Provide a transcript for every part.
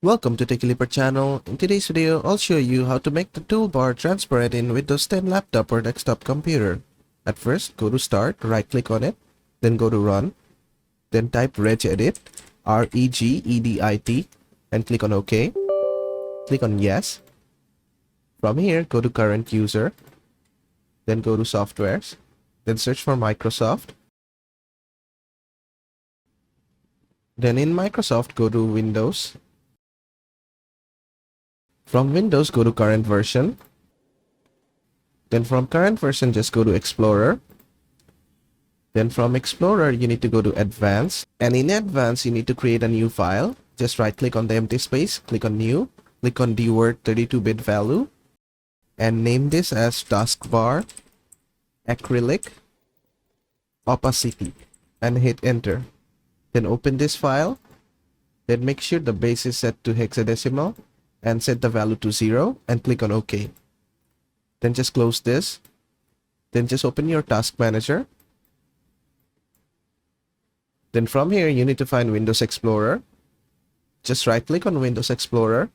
Welcome to TechLeaper channel. In today's video, I'll show you how to make the toolbar transparent in Windows 10 laptop or desktop computer. At first, go to Start, right-click on it, then go to Run, then type regedit, regedit, and click on OK. Click on Yes. From here, go to Current User, then go to Softwares, then search for Microsoft. Then in Microsoft, go to Windows. From Windows, go to current version. Then from current version, just go to Explorer. Then from Explorer, you need to go to Advanced. And in Advanced, you need to create a new file. Just right-click on the empty space, click on New, click on the word 32-bit value, and name this as Taskbar Acrylic Opacity, and hit Enter. Then open this file. Then make sure the base is set to hexadecimal, and set the value to 0 and click on OK. Then just close this. Then just open your task manager. Then from here, you need to find Windows Explorer. Just right click on Windows Explorer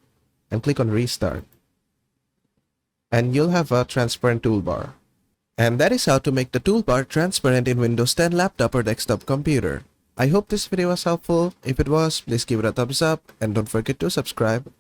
and click on Restart. And you'll have a transparent toolbar. And that is how to make the toolbar transparent in Windows 10 laptop or desktop computer. I hope this video was helpful. If it was, please give it a thumbs up and don't forget to subscribe.